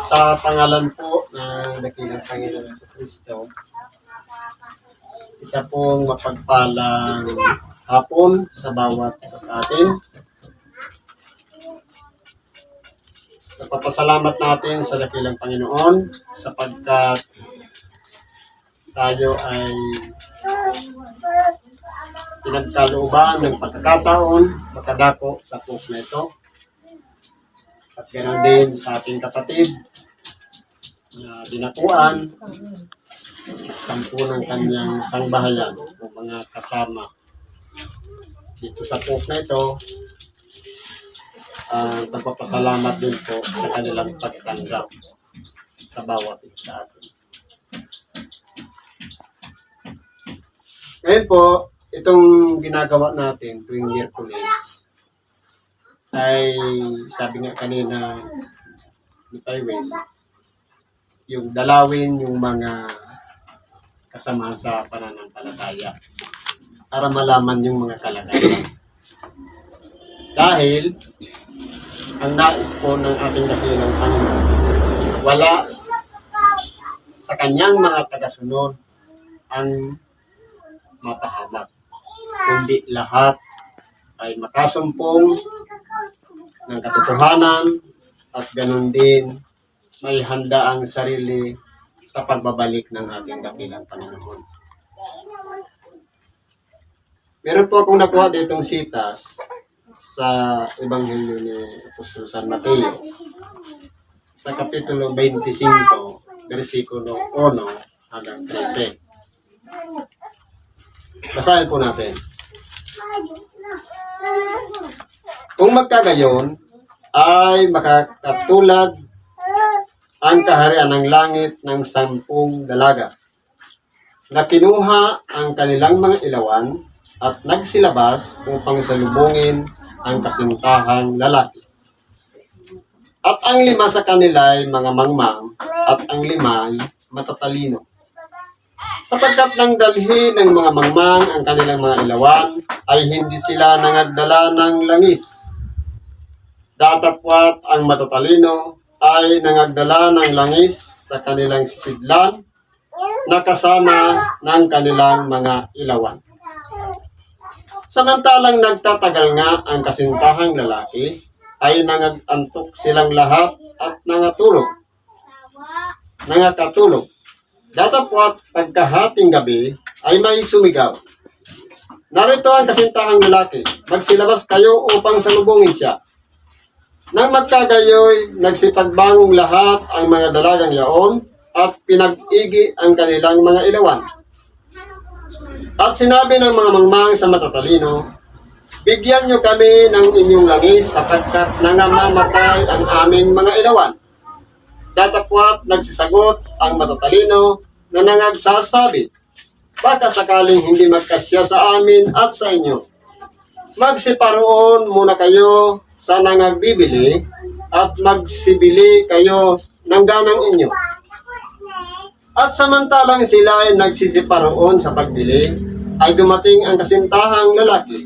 Sa pangalan po ng dakilang Panginoon sa Kristo, isa pong mapagpalang hapon sa bawat isa sa atin. Nagpapasalamat natin sa dakilang Panginoon sapagkat tayo ay pinagkalooban ng pagkakataon makadako sa pook na ito. At ganoon din sa ating kapatid na dinakuan, 10 ng kanyang sangbahayan o mga kasama dito sa pook na ito. Nagpapasalamat din po sa kanilang pagtanggap sa bawat isa atin. Ngayon po, itong ginagawa natin tuwing Miyerkules ay sabi nga kanina ni Tywin, yung dalawin yung mga kasama sa pananampalataya para malaman yung mga kalagayan. Dahil ang nais po ng ating dakilang Panginoon, wala sa kanyang mga tagasunod ang mapahamak, kundi lahat ay makasumpong ng katotohanan at ganun din may handa ang sarili sa pagbabalik ng ating dakilang Panginoon. Meron po akong nakuha ditong sitas sa Ebanghelyo ni Apostol San Mateo sa Kapitulo 25, versikulo 1 hanggang 13. Basahin po natin. Kung magkagayon ay makakatulad ang kaharian ng langit ng 10 dalaga na kinuha ang kanilang mga ilawan at nagsilabas upang salubungin ang kasintahang lalaki. At ang 5 sa kanila ay mga mangmang at ang 5 ay matatalino. Sapagkat nang dalhin ng mga mangmang ang kanilang mga ilawan, ay hindi sila nangagdala ng langis. Datapwat ang matatalino ay nangagdala ng langis sa kanilang sisidlan na kasama ng kanilang mga ilawan. Samantalang nagtatagal nga ang kasintahang lalaki, ay nangagantok silang lahat at nangakatulog. Datapwat pagkahating gabi ay may sumigaw, "Narito ang kasintahang lalaki, magsilabas kayo upang salubungin siya." Nang magkagayoy, nagsipagbangong lahat ang mga dalagang yaon at pinag-igi ang kanilang mga ilawan. At sinabi ng mga mangmang sa matatalino, "Bigyan niyo kami ng inyong langis sapagkat nangamamatay ang aming mga ilawan." Datapwat nagsisagot ang matatalino na nangagsasabi, "Baka sakaling hindi magkasya sa amin at sa inyo, magsiparoon muna kayo sa nangagbibili at magsibili kayo ng ganang inyo." At samantalang sila ay nagsisiparoon sa pagbili, ay dumating ang kasintahang lalaki.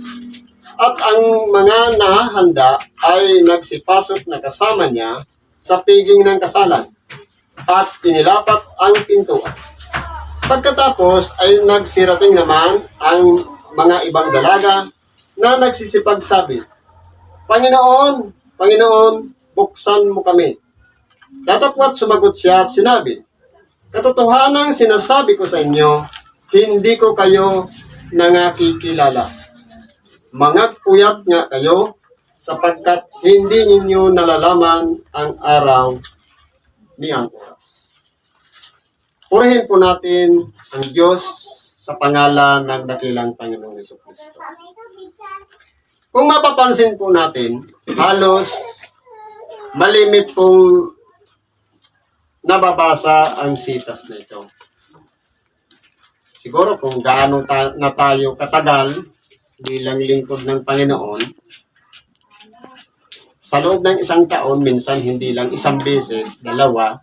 At ang mga nahahanda ay nagsipasok na kasama niya sa piging ng kasalan at inilapat ang pintuan. Pagkatapos ay nagsirating naman ang mga ibang dalaga na nagsisipagsabi, "Panginoon, Panginoon, buksan mo kami." Datapwat sumagot siya at sinabi, "Katotohanang sinasabi ko sa inyo, hindi ko kayo nangakikilala. Mangagpuyat nga kayo sapagkat hindi ninyo nalalaman ang araw ni ang oras." Purihin po natin ang Diyos sa pangalan ng dakilang Panginoong Jesucristo. Kung mapapansin po natin, halos malimit pong nababasa ang sitas na ito. Siguro kung gaano na tayo katagal bilang lingkod ng Panginoon, sa loob ng 1 taon, minsan hindi lang 1 beses, 2,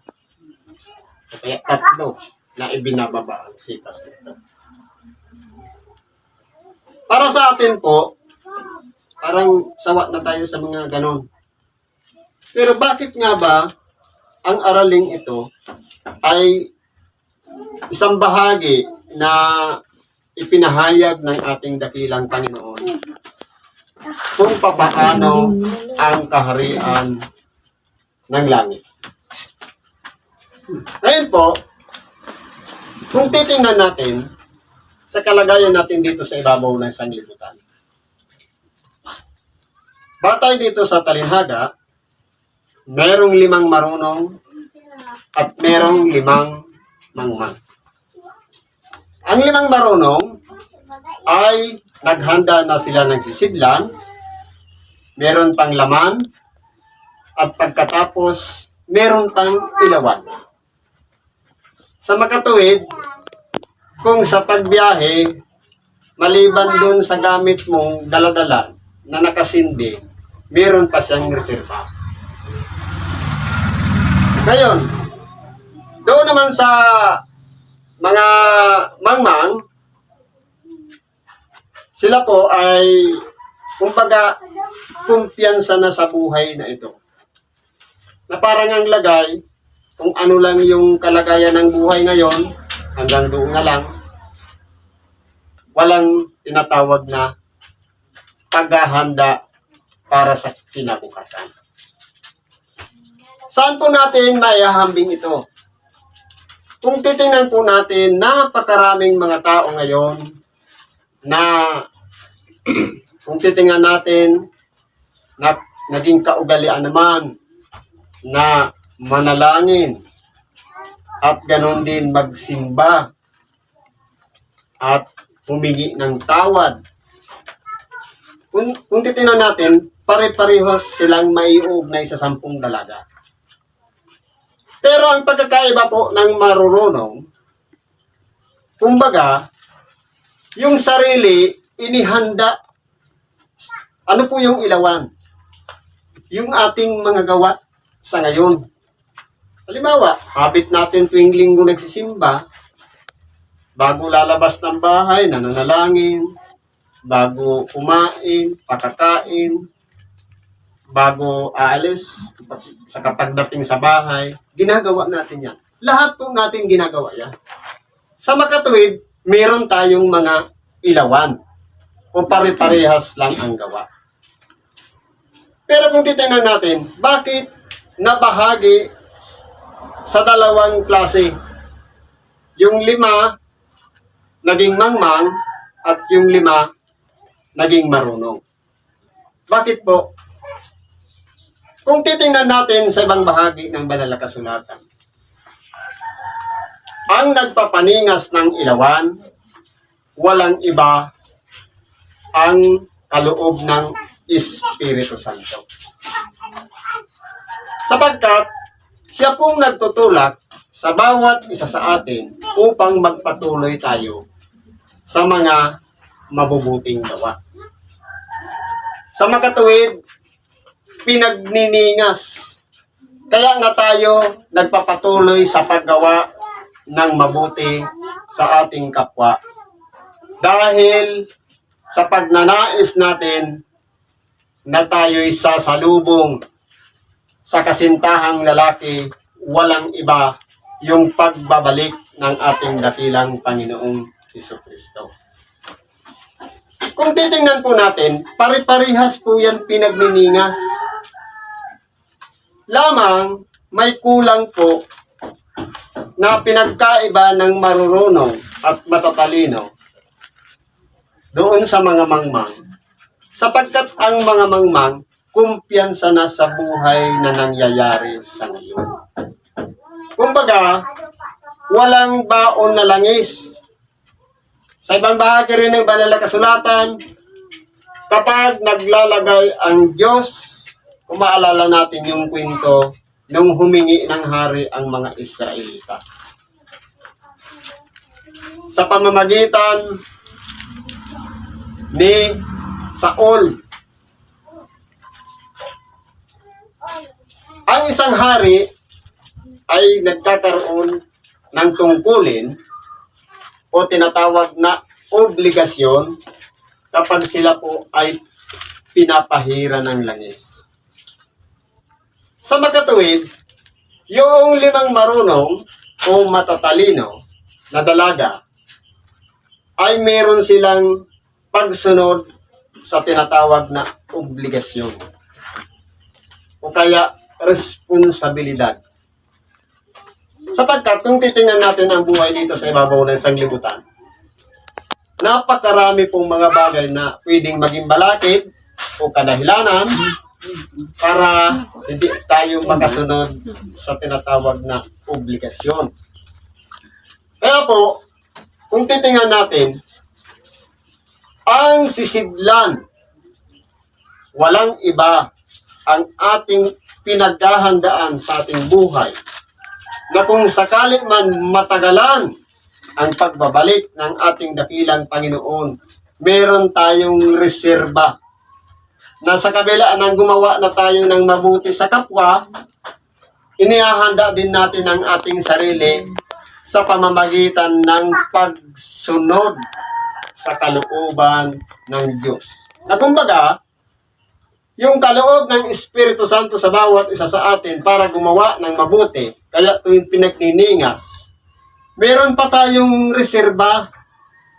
o kaya 3 na ibinababa ang sitas nito. Para sa atin po, parang sawa na tayo sa mga ganon. Pero bakit nga ba ang araling ito ay isang bahagi na ipinahayag ng ating dakilang Panginoon kung papaano ang kaharian ng langit. Ngayon po, kung titingnan natin sa kalagayan natin dito sa ibabaw ng sanglibutan, batay dito sa talinhaga, merong 5 marunong at merong 5 mangmang. Ang 5 marunong ay naghanda na sila ng sisidlan, meron pang laman, at pagkatapos, meron pang ilawan. Sa makatuwid, kung sa pagbiyahe, maliban dun sa gamit mong daladala na nakasindi, meron pa siyang reserva. Ngayon, doon naman sa mga mangmang, sila po ay, kumbaga, kumpiyansa na sa buhay na ito. Na parang ang lagay, kung ano lang yung kalagayan ng buhay ngayon, hanggang doon na lang, walang tinatawag na paghahanda para sa kinabukasan. Saan po natin maihahambing ito? Kung titingnan po natin, napakaraming mga tao ngayon na kung titingnan natin na naging kaugalian naman na manalangin at ganon din magsimba at humingi ng tawad. Kung titingnan natin, pare-parehos silang maiugnay sa 10 dalaga. Pero ang pagkakaiba po ng marurunong, kumbaga, yung sarili, inihanda. Ano po yung ilawan? Yung ating mga gawa sa ngayon. Halimbawa, habit natin tuwing linggo nagsisimba, bago lalabas ng bahay, nananalangin, bago kumain, pakakain, bago aalis, sa kapagdating sa bahay, ginagawa natin yan. Lahat po natin ginagawa yan. Sa makatuwid, meron tayong mga ilawan o pare-parehas lang ang gawa. Pero kung titingnan natin, bakit nabahagi sa 2 klase? Yung 5 naging mangmang at yung 5 naging marunong. Bakit po? Kung titingnan natin sa ibang bahagi ng banal na kasulatan, ang nagpapaningas ng ilawan, walang iba ang kaloob ng Espiritu Santo. Sapagkat siya pong nagtutulak sa bawat isa sa atin upang magpatuloy tayo sa mga mabubuting gawa. Sa makatuwid, pinagniningas. Kaya nga tayo nagpapatuloy sa paggawa ng mabuti sa ating kapwa. Dahil sa pagnanais natin na tayo'y sasalubong sa kasintahang lalaki, walang iba yung pagbabalik ng ating dakilang Panginoong Jesucristo. Kung titingnan po natin, pare-parehas po yan pinagniningas. Lamang may kulang po na pinagkaiba ng marurunong at matatalino doon sa mga mangmang. Sapagkat ang mga mangmang, kumpiyansa na sa buhay na nangyayari sa ngayon. Kumbaga, walang baon na langis. Sa ibang bahagi rin ng banal na kasulatan, kapag naglalagay ang Diyos, kung maalala natin yung kwento, nung humingi ng hari ang mga Israelita. Sa pamamagitan ni Saul, ang isang hari ay nagkakaroon ng tungkulin o tinatawag na obligasyon kapag sila po ay pinapahira ng langis. Sa makatuwid, Yung 5 marunong o matatalino na dalaga ay meron silang pagsunod sa tinatawag na obligasyon o kaya responsibilidad. Sapagkat kung titingnan natin ang buhay dito sa ibabaw ng sanglibutan, napakarami pong mga bagay na pwedeng maging balakid o kadahilanan para hindi tayo makasunod sa tinatawag na obligasyon. Kaya po, kung titingnan natin, ang sisidlan, walang iba ang ating pinaghahandaan sa ating buhay na kung sakali man matagalan ang pagbabalik ng ating dakilang Panginoon, meron tayong reserba na sa kabila ng gumawa na tayo ng mabuti sa kapwa, inihahanda din natin ang ating sarili sa pamamagitan ng pagsunod sa kalooban ng Diyos. Na kumbaga, yung kaloob ng Espiritu Santo sa bawat isa sa atin para gumawa ng mabuti, kaya tuwing pinagniningas, meron pa tayong reserba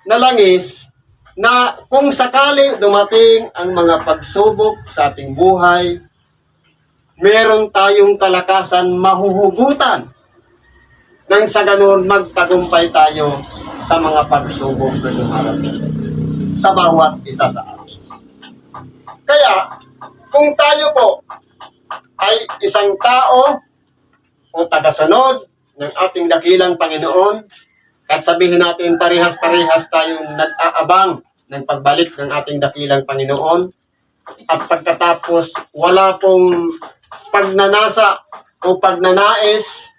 na langis na kung sakali dumating ang mga pagsubok sa ating buhay, meron tayong kalakasan mahuhugutan nang sa ganun magtagumpay tayo sa mga pagsubok na dumarating sa bawat isa sa atin. Kaya, kung tayo po ay isang tao o tagasunod ng ating dakilang Panginoon, at sabihin natin parehas-parehas tayong nag-aabang ng pagbalik ng ating dakilang Panginoon, at pagkatapos wala pong pagnanasa o pagnanais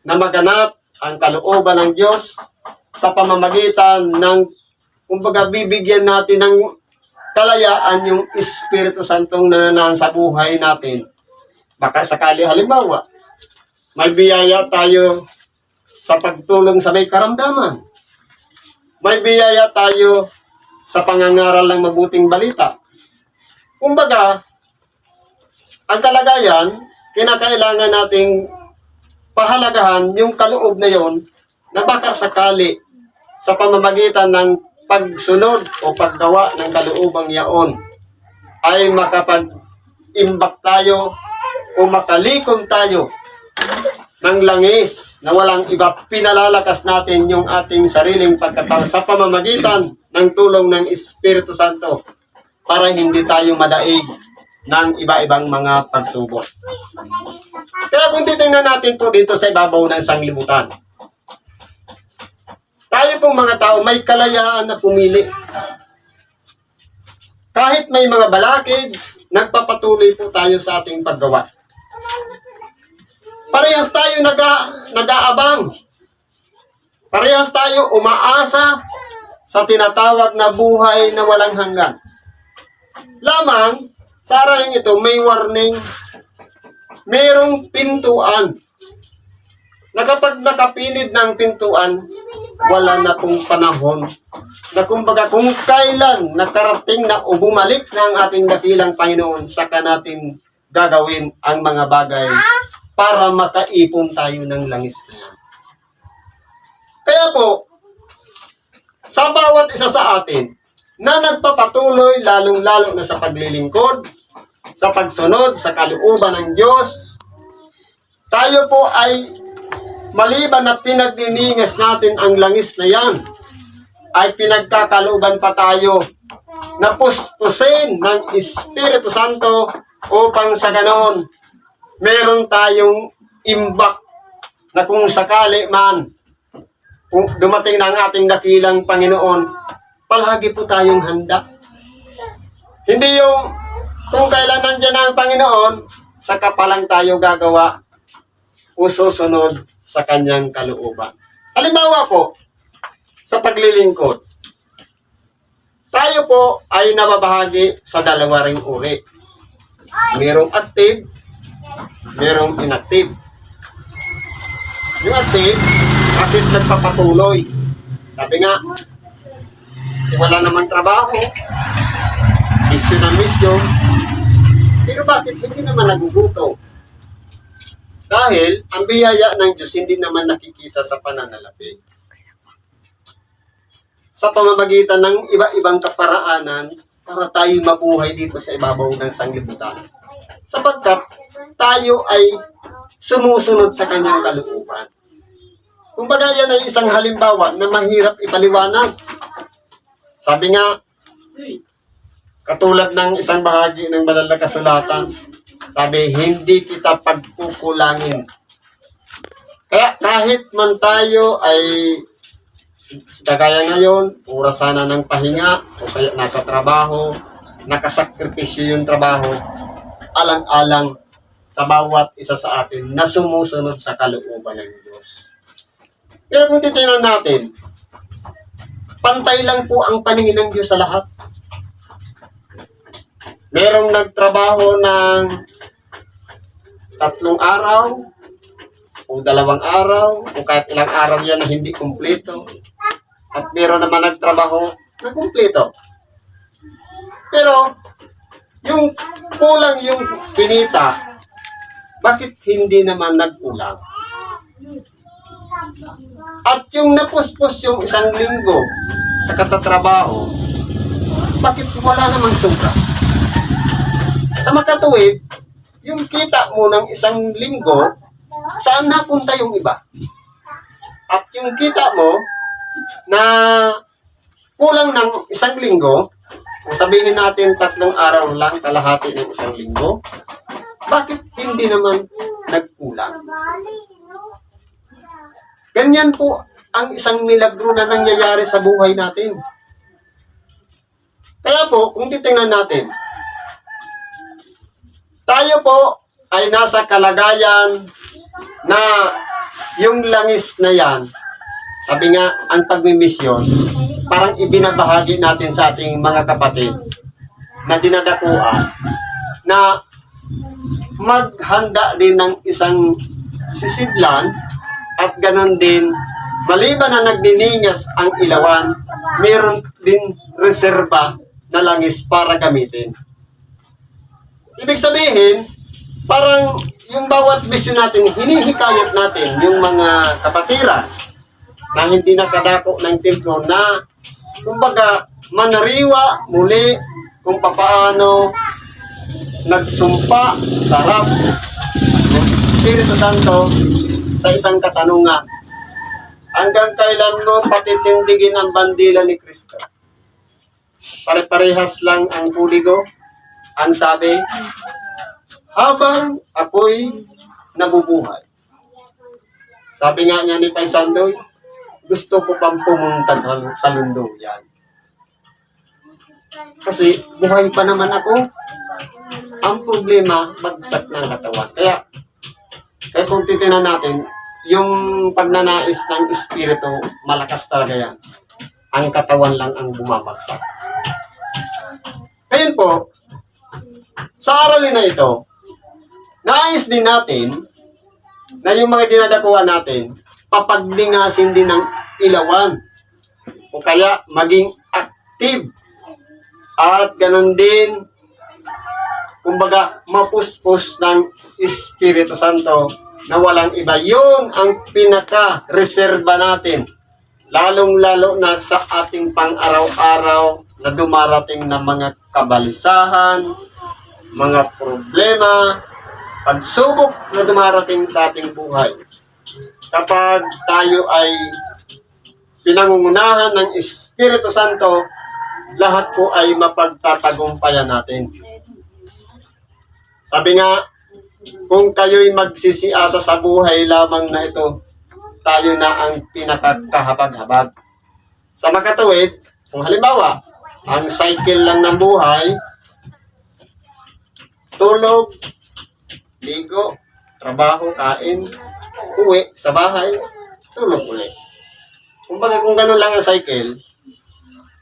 na maganap ang kalooban ng Diyos sa pamamagitan ng, kumbaga, bibigyan natin ng kalayaan yung Espiritu Santong nananahan sa buhay natin. Baka sakali halimbawa, may biyaya tayo sa pagtulong sa may karamdaman. May biyaya tayo sa pangangaral ng mabuting balita. Kumbaga, ang kalagayan, kinakailangan nating pahalagahan yung kaloob na yon na baka sakali sa pamamagitan ng pagsunod o paggawa ng kaloobang yaon ay makapag-imbak tayo o makalikom tayo ng langis na walang iba, pinalalakas natin yung ating sariling pagkatao sa pamamagitan ng tulong ng Espiritu Santo para hindi tayo madaig ng iba-ibang mga pagsubok. Kaya kung titingnan natin po dito sa ibabaw ng sanglibutan, tayo pong mga tao may kalayaan na pumili. Kahit may mga balakid, nagpapatuloy po tayo sa ating paggawa. Parehas tayo nag-aabang. Parehas tayo umaasa sa tinatawag na buhay na walang hanggan. Lamang, sa arayang ito, may warning. Mayroong pintuan. Na kapag nakapinid ng pintuan, wala na pong panahon. Na kumbaga kung kailan nakarating na o bumalik na ang ating dakilang Panginoon, saka natin gagawin ang mga bagay para makaipon tayo ng langis na yan. Kaya po, sa bawat isa sa atin na nagpapatuloy lalong-lalo na sa paglilingkod, sa pagsunod sa kalooban ng Diyos, tayo po ay maliban na pinagdiningas natin ang langis na yan, ay pinagkakalooban pa tayo na puspusin ng Espiritu Santo upang sa ganon meron tayong imbak na kung sakali man kung dumating na ang ating dakilang Panginoon, palagi po tayong handa. Hindi yung kung kailan nandiyan ang Panginoon, saka pa lang tayo gagawa o susunod sa kanyang kalooban. Halimbawa po, sa paglilingkod, tayo po ay nababahagi sa dalawa ring uri. Merong active, merong inactive. Yung active, bakit nagpapatuloy? Sabi nga, wala naman trabaho, misyon na misyon, pero bakit hindi naman nagugutom? Dahil ang biyaya ng Diyos hindi naman nakikita sa pananalapi. Sa pamamagitan ng iba-ibang kaparaanan para tayo mabuhay dito sa ibabaw ng sanglibutan. Sapagkat tayo ay sumusunod sa kanyang kalooban. Kumbaga yan ay isang halimbawa na mahirap ipaliwanag. Sabi nga, katulad ng isang bahagi ng banal na kasulatan, sabi, hindi kita pagkukulangin. Kaya kahit man tayo ay kagaya ngayon, oras sana ng pahinga, o kaya nasa trabaho, nakasakripisyo yung trabaho, alang-alang sa bawat isa sa atin na sumusunod sa kalooban ng Diyos. Pero kung titingnan natin, pantay lang po ang paningin ng Diyos sa lahat. Merong nagtrabaho ng 3 araw, o 2 araw, o kahit ilang araw yan na hindi kumpleto. At meron naman nagtrabaho na kumpleto. Pero, yung kulang yung kinita, bakit hindi naman nagkulang? At yung napuspos yung 1 linggo sa katatrabaho, bakit wala namang sobra? Sa makatuwid, yung kita mo ng 1 linggo, saan napunta yung iba? At yung kita mo na kulang ng 1 linggo, kung sabihin natin 3 araw lang, kalahati ng 1 linggo, bakit hindi naman nagkulang? Ganyan po ang isang milagro na nangyayari sa buhay natin. Kaya po, kung titingnan natin, tayo po ay nasa kalagayan na yung langis na yan, sabi nga, ang pagmimisyon, parang ibinabahagi natin sa ating mga kapatid na dinadakuan na maghanda din ng isang sisidlan at ganon din, maliban na nagdiningas ang ilawan, meron din reserba na langis para gamitin. Ibig sabihin, parang yung bawat misyon natin, hinihikayat natin yung mga kapatiran na hindi nakadako ng templo na, kumbaga, manariwa muli kung papaano nagsumpa sa harap ng Espiritu Santo sa isang katanungan. Hanggang kailan mo patitindigin ang bandila ni Kristo? Pare-parehas lang ang puligo. Ang sabi, habang ako'y nabubuhay. Sabi nga niya ni Pai Sandoy, gusto ko pang pumunta sa lunduyan. Kasi buhay pa naman ako. Ang problema, bagsak ng katawan. Kaya kung titingnan natin, yung pagnanais ng Espiritu, malakas talaga yan. Ang katawan lang ang bumabagsak. Ngayon po, sa aralin na ito, nais din natin na yung mga dinadakuan natin, papagdingasin din ng ilawan. O kaya maging active. At ganun din, kumbaga, mapuspos ng Espiritu Santo na walang iba. Yun ang pinaka-reserba natin. Lalong-lalo na sa ating pang-araw-araw na dumarating na mga kabalisahan, mga problema, pagsubok na dumarating sa ating buhay. Kapag tayo ay pinangungunahan ng Espiritu Santo, lahat po ay mapagtatagumpayan natin. Sabi nga, kung kayo'y magsisiasa sa buhay lamang na ito, tayo na ang pinakakahabag-habag. Sa makatuwid, kung halimbawa, ang cycle lang ng buhay, tulog, ligo, trabaho, kain, uwi sa bahay, tulog ulit. Kumbaga kung gano'n lang ang cycle,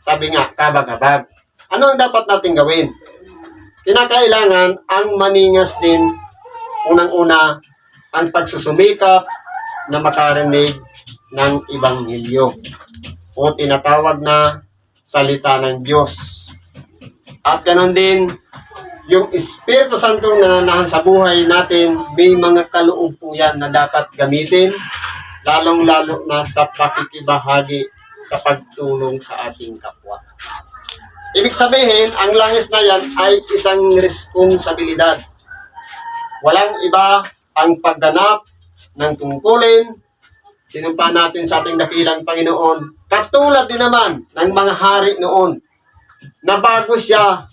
sabi nga, kabag-habag. Ano ang dapat natin gawin? Kinakailangan ang maningas din, unang-una, ang pagsusumikap na makarinig ng Ebanghelyo o tinatawag na salita ng Diyos. At ganoon din, yung Espiritu Santo na nananahan sa buhay natin, may mga kaloob po yan na dapat gamitin, lalong-lalo na sa pakikibahagi sa pagtulong sa ating kapwa. Ibig sabihin, ang langis na yan ay isang responsibilidad. Walang iba ang pagganap ng tungkulin, sinumpa natin sa ating dakilang Panginoon, katulad din naman ng mga hari noon, na bago siya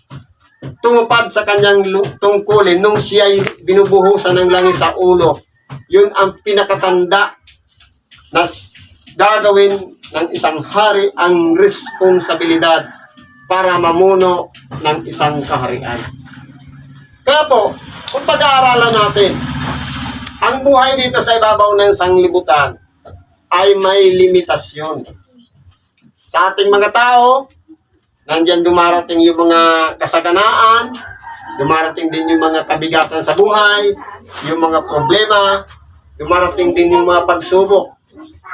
tumupad sa kanyang tungkulin, nung siya ay binubuhusan ng langis sa ulo, yun ang pinakatanda na gagawin ng isang hari, ang responsibilidad para mamuno ng isang kaharian. Kaya po, kung pag-aaralan natin, ang buhay dito sa ibabaw ng sanglibutan ay may limitasyon. Sa ating mga tao, nandiyan dumarating yung mga kasaganaan, dumarating din yung mga kabigatan sa buhay, yung mga problema, dumarating din yung mga pagsubok.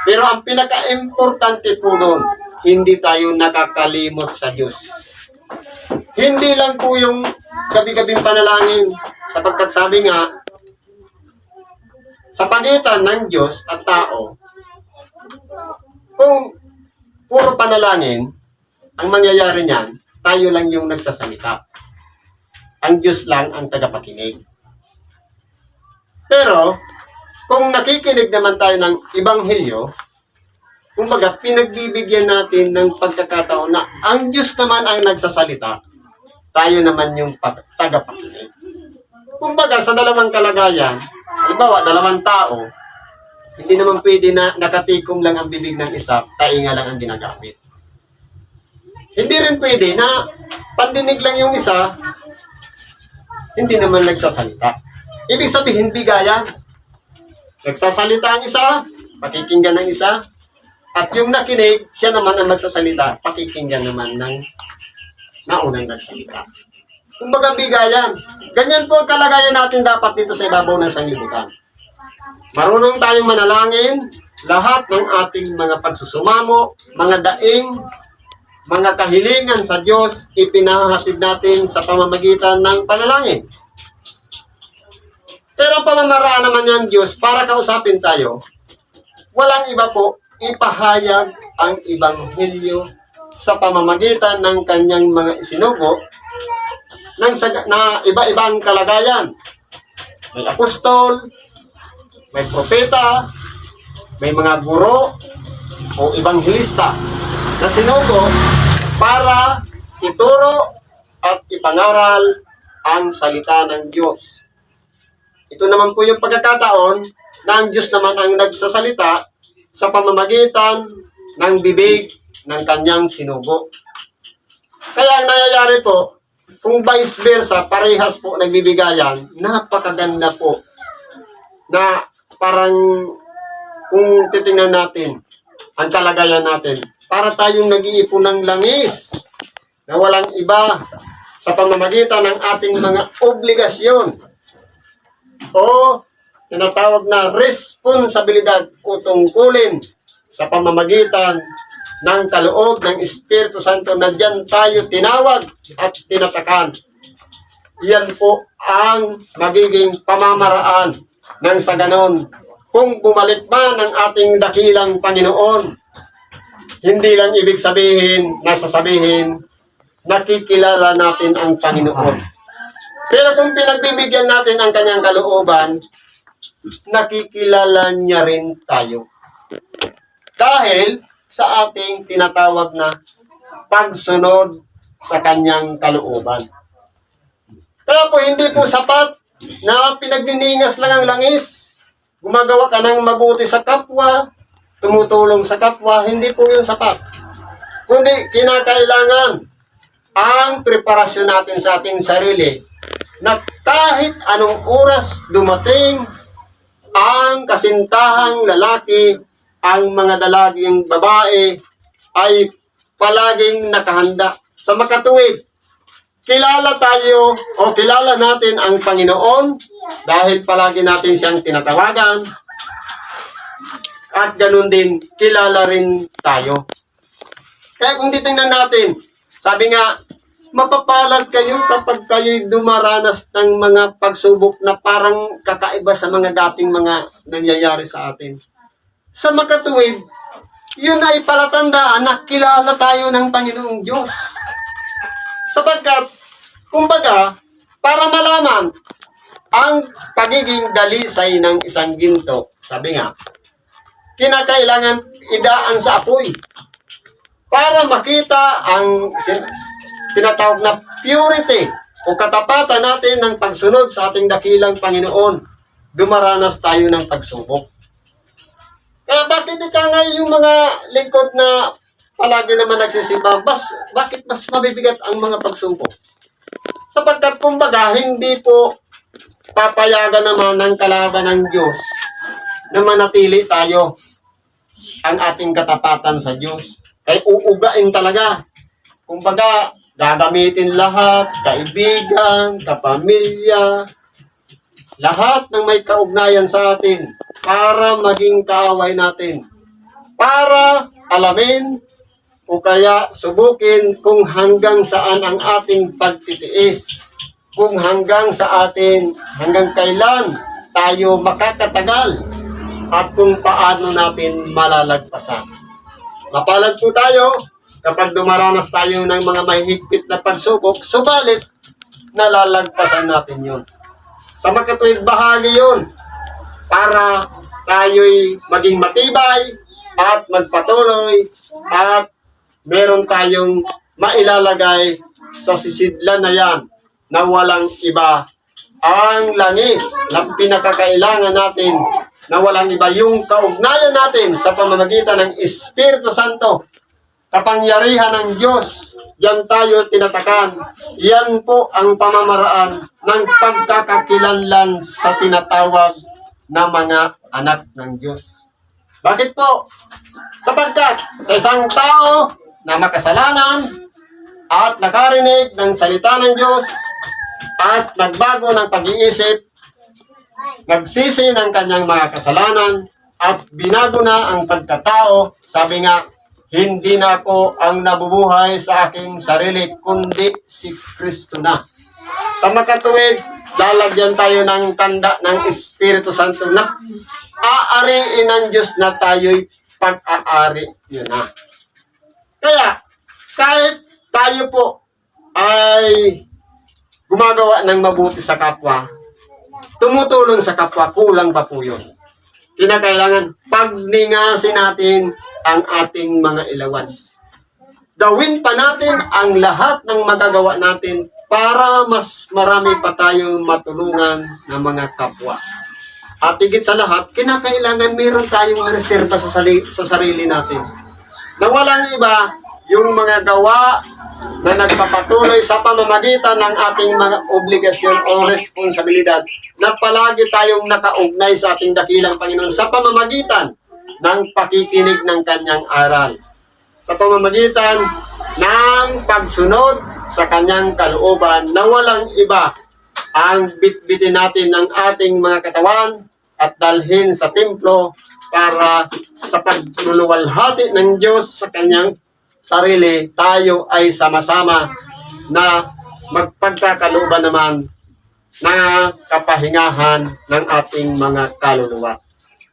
Pero ang pinaka-importante po doon, hindi tayo nakakalimot sa Diyos. Hindi lang po yung gabi-gabing panalangin, sapagkat sabi nga, sa pagitan ng Diyos at tao, kung puro panalangin, ang mangyayari niyan, tayo lang yung nagsasalita. Ang Diyos lang ang tagapakinig. Pero, kung nakikinig naman tayo ng Ebanghelyo, kumbaga, pinagbibigyan natin ng pagkakataon na ang Diyos naman ang nagsasalita, tayo naman yung tagapakinig. Kumbaga, sa dalawang kalagayan, halimbawa, dalawang tao, hindi naman pwede na nakatikom lang ang bibig ng isa, tainga lang ang ginagamit. Hindi rin pwede na pandinig lang yung isa, hindi naman nagsasalita. Ibig sabihin, bigayan. Nagsasalita ang isa, pakikinggan ng isa, at yung nakinig, siya naman ang magsasalita, pakikinggan naman ng naunang nagsalita. Kumbaga, bigayan. Ganyan po ang kalagayan natin dapat dito sa ibabaw ng sanglibutan. Marunong tayong manalangin, lahat ng ating mga pagsusumamo, mga daing, mga kahilingan sa Diyos, ipinahatid natin sa pamamagitan ng panalangin. Pero ang pamamaraan naman ng Diyos para kausapin tayo, walang iba po, ipahayag ang Ebanghelyo sa pamamagitan ng kanyang mga isinugo na iba-ibang kalagayan. May apostol, may propeta, may mga guro o ebanghelista na sinugo para ituro at ipangaral ang salita ng Diyos. Ito naman po yung pagkakataon na ang Diyos naman ang nagsasalita sa pamamagitan ng bibig ng kanyang sinugo. Kaya ang nangyayari po, kung vice versa, parehas po nagbibigayan, napakaganda po na parang kung titingnan natin ang kalagayan natin, para tayong nag-iipon ng langis na walang iba sa pamamagitan ng ating mga obligasyon o tinatawag na responsibilidad o tungkulin sa pamamagitan ng kaloob ng Espiritu Santo na diyan tayo tinawag at tinatakan. Yan po ang magiging pamamaraan ng sa ganon. Kung bumalik man ang ating dakilang Panginoon, hindi lang ibig sabihin, nasasabihin, nakikilala natin ang Panginoon. Pero kung pinagbibigyan natin ang kanyang kalooban, nakikilala niya rin tayo. Dahil sa ating tinatawag na pagsunod sa kanyang kalooban. Kaya po, hindi po sapat na pinagdiningas lang ang langis. Gumagawa ka ng mabuti sa kapwa, tumutulong sa kapwa, hindi po yun sapat. Kundi kinakailangan ang preparasyon natin sa ating sarili na kahit anong oras dumating ang kasintahang lalaki, ang mga dalagang babae ay palaging nakahanda sa makatuwid. Kilala tayo o kilala natin ang Panginoon dahil palagi natin siyang tinatawagan at ganun din kilala rin tayo. Kaya kung titingnan natin, sabi nga Mapapalad kayo kapag kayo'y dumaranas ng mga pagsubok na parang kakaiba sa mga dating mga nangyayari sa atin. Sa makatuwid, yun ay palatandaan na kilala tayo ng Panginoong Diyos. Sapagkat, kumbaga, para malaman ang pagiging dalisay ng isang ginto, sabi nga, kinakailangan idaan sa apoy para makita ang tinatawag na purity o katapatan natin ng pagsunod sa ating dakilang Panginoon. Dumaranas tayo ng pagsubok. Kaya bakit ika nga yung mga lingkod na palagi naman nagsisimba, bakit mas mabibigat ang mga pagsubok? Sapagkat kumbaga, hindi po papayagan naman ng kalaban ng Diyos na manatili tayo ang ating katapatan sa Diyos. Kaya uugain talaga. Kumbaga, gagamitin lahat, kaibigan, kapamilya, lahat ng may kaugnayan sa atin para maging kaaway natin. Para alamin o kaya subukin kung hanggang saan ang ating pagtitiis. Kung hanggang hanggang kailan tayo makakatagal at kung paano natin malalagpasan. Mapalad po tayo kapag dumaranas tayo ng mga mahihigpit na pagsubok, subalit nalalagpasan natin yun. Sa makatuwid bahagi yun para tayo'y maging matibay at magpatuloy at meron tayong mailalagay sa sisidlan na yan na walang iba ang langis na pinakakailangan natin na walang iba yung kaugnayan natin sa pamamagitan ng Espiritu Santo, kapangyarihan ng Diyos. Yan tayo tinatakan. Yan po ang pamamaraan ng pagkakakilanlan sa tinatawag na mga anak ng Diyos. Bakit po? Sapagkat sa isang tao na makasalanan at nakarinig ng salita ng Diyos at nagbago ng pag-iisip, nagsisi ng kanyang mga kasalanan at binago na ang pagkatao, sabi nga, hindi na ako ang nabubuhay sa aking sarili, kundi si Kristo na. Sa makatuwid, lalagyan tayo ng tanda ng Espiritu Santo na aariin ng Diyos na tayo'y pag-aari. Yun na. Kaya, kahit tayo po ay gumagawa ng mabuti sa kapwa, tumutulong sa kapwa, kulang pa po yun. Kinakailangan pagningasin natin ang ating mga ilawan. Gawin pa natin ang lahat ng magagawa natin para mas marami pa tayong matulungan ng mga kapwa. At higit sa lahat, kinakailangan meron tayong reserba sa sarili natin. Na walang iba yung mga gawa na nagpapatuloy sa pamamagitan ng ating mga obligasyon o responsibilidad na palagi tayong nakaugnay sa ating dakilang Panginoon sa pamamagitan ng pakikinig ng kanyang aral. Sa pamamagitan ng pagsunod sa kanyang kalooban na walang iba ang bitbitin natin ng ating mga katawan at dalhin sa templo para sa pagluluwalhati ng Diyos sa kanyang sarili, tayo ay sama-sama na magpagkakalooban naman na kapahingahan ng ating mga kaluluwa.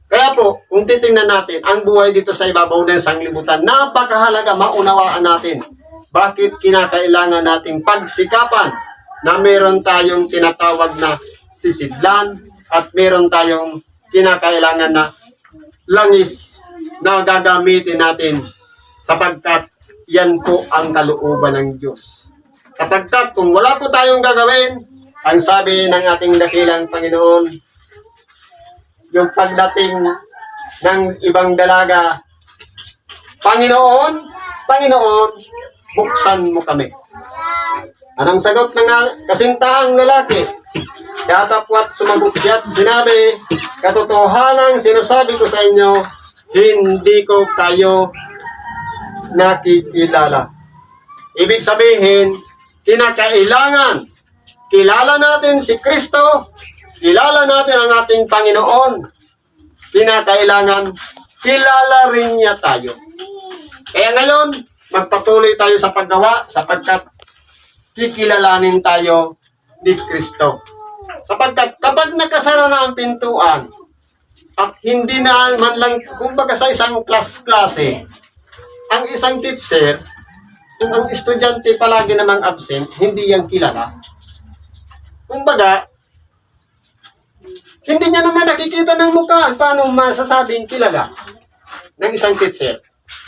Kaya po, kung titingnan natin ang buhay dito sa ibabaw ng sanglibutan, napakahalaga maunawaan natin bakit kinakailangan nating pagsikapan na meron tayong tinatawag na sisidlan at meron tayong kinakailangan na langis na gagamitin natin sapagkat yan po ang kalooban ng Diyos. Sapagkat kung wala po tayong gagawin, ang sabi ng ating dakilang Panginoon, yung pagdating ng ibang dalaga, Panginoon, Panginoon, buksan mo kami. Anong sagot ng kasintahang lalaki? Katapwat sumagot siya at sinabi, katotohanang sinasabi ko sa inyo, hindi ko kayo nakikilala. Ibig sabihin, kinakailangan kilala natin si Kristo, kilala natin ang ating Panginoon, kinakailangan kilala rin niya tayo. Kaya ngayon, magpatuloy tayo sa paggawa sapagkat kikilalanin tayo ni Kristo. Sapagkat kapag nakasara na ang pintuan at hindi na man lang, kumbaga sa isang klase, ang isang teacher, kung ang estudyante palagi namang absent, hindi yan kilala. Kumbaga, hindi niya naman nakikita ng mukha. Paano masasabing kilala ng isang teacher?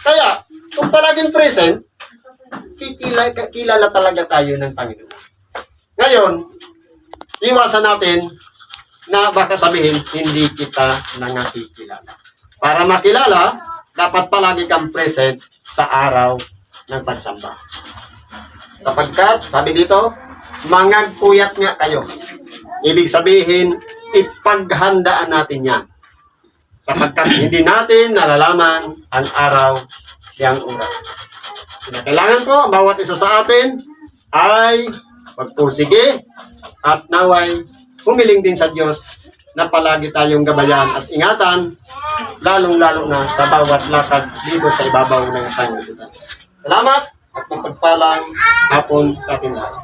Kaya, kung palaging present, kilala talaga tayo ng Panginoon. Ngayon, iwasan natin na baka sabihin, hindi kita nakikilala. Para makilala, dapat palagi kang present sa araw ng pagsamba. Sapagkat, sabi dito, mangagpuyat nga kayo. Ibig sabihin, ipaghandaan natin yan. Sapagkat hindi natin nalalaman ang araw yang oras. Kailangan po, bawat isa sa atin ay magpursige at naway humiling din sa Diyos na palagi tayong gabayan at ingatan, lalong-lalo na sa bawat lakad dito sa ibabaw ng sanglibutan. Salamat at magpagpalang hapon sa ating lahat.